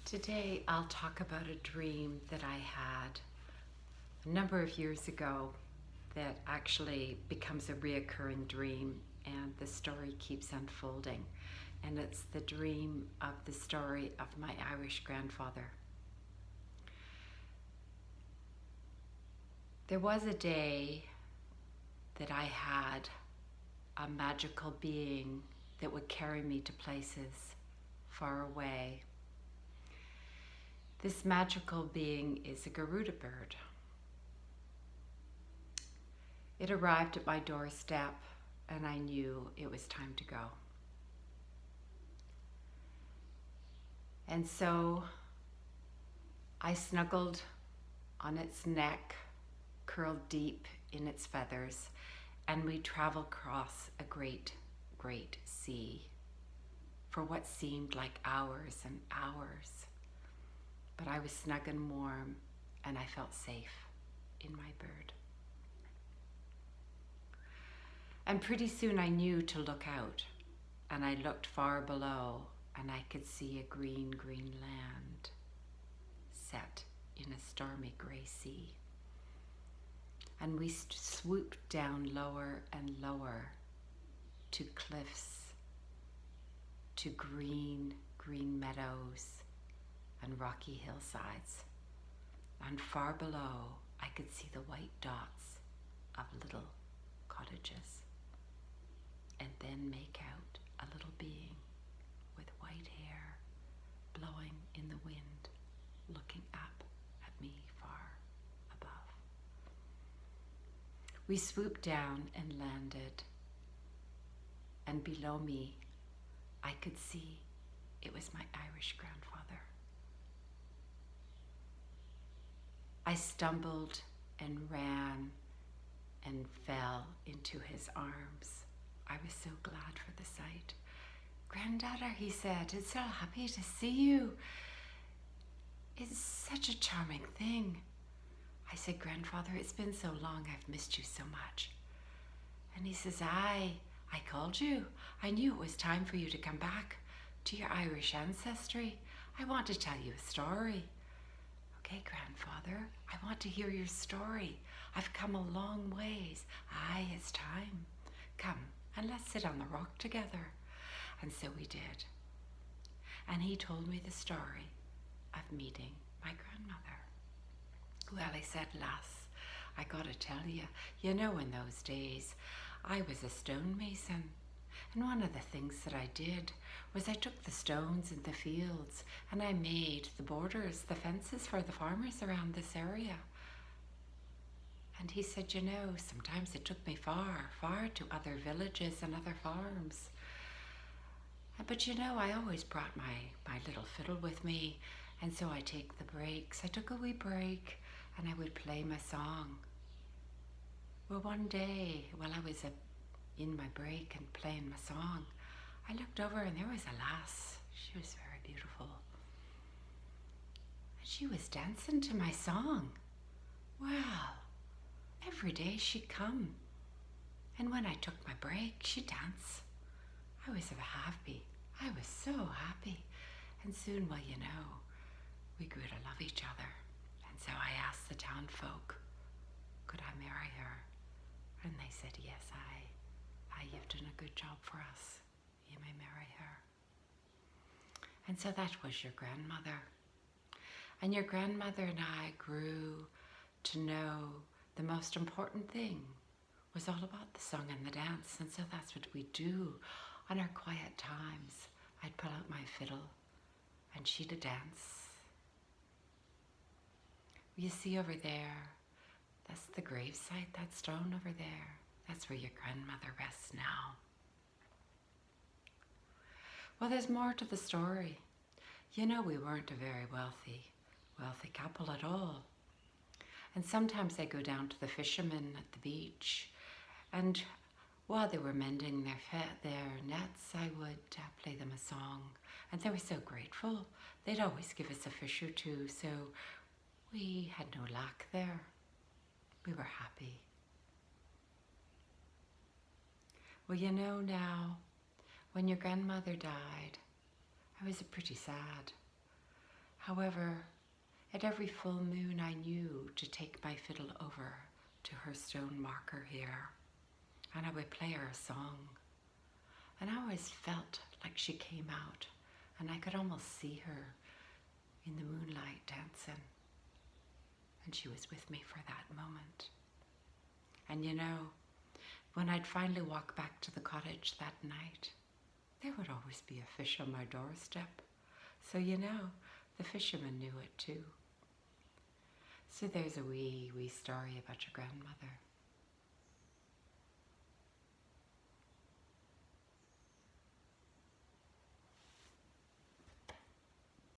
Today I'll talk about a dream that I had a number of years ago that actually becomes a reoccurring dream, and the story keeps unfolding. And it's the dream of the story of my Irish grandfather. There was a day that I had a magical being that would carry me to places far away. This magical being is a Garuda bird. It arrived at my doorstep and I knew it was time to go. And so I snuggled on its neck, curled deep in its feathers, and we traveled across a great, great sea for what seemed like hours and hours. But I was snug and warm, and I felt safe in my bird. And pretty soon I knew to look out, and I looked far below, and I could see a green, green land set in a stormy gray sea. And we swooped down lower and lower to cliffs, to green, green meadows, and rocky hillsides. And far below, I could see the white dots of little cottages, and then make out a little being with white hair blowing in the wind, looking up at me far above. We swooped down and landed, and below me, I could see it was my Irish grandfather. I stumbled and ran and fell into his arms. I was so glad for the sight. "Granddaughter," he said, "it's so happy to see you. It's such a charming thing." I said, "Grandfather, it's been so long, I've missed you so much." And he says, I called you. I knew it was time for you to come back to your Irish ancestry. I want to tell you a story." "Okay, Grandfather, I want to hear your story. I've come a long ways. Aye, it's time. Come, and let's sit on the rock together." And so we did. And he told me the story of meeting my grandmother. "Well," he said, "lass, I gotta tell you, in those days, I was a stonemason. And one of the things that I did was I took the stones in the fields and I made the borders, the fences for the farmers around this area." And he said, sometimes it took me far, far to other villages and other farms. But I always brought my little fiddle with me, and so I take the breaks. I took a wee break and I would play my song. Well, one day, while I was in my break and playing my song, I looked over and there was a lass. She was very beautiful. And she was dancing to my song. Well, every day she'd come. And when I took my break, she'd dance. I was so happy. I was so happy. And soon, we grew to love each other. And so I asked the town folk, could I marry her? And they said, "Yes, you've done a good job for us. You may marry her." And so that was your grandmother. And your grandmother and I grew to know the most important thing was all about the song and the dance. And so that's what we do on our quiet times. I'd pull out my fiddle and she'd dance. You see over there, that's the gravesite, that stone over there. That's where your grandmother rests now. Well, there's more to the story. We weren't a very wealthy couple at all. And sometimes I go down to the fishermen at the beach, and while they were mending their nets, I would play them a song. And they were so grateful. They'd always give us a fish or two, so we had no lack there. We were happy. Well, now, when your grandmother died, I was pretty sad. However, at every full moon I knew to take my fiddle over to her stone marker here, and I would play her a song. And I always felt like she came out, and I could almost see her in the moonlight dancing. And she was with me for that moment. And you know, when I'd finally walk back to the cottage that night, there would always be a fish on my doorstep. So you know, the fisherman knew it too. So there's a wee story about your grandmother.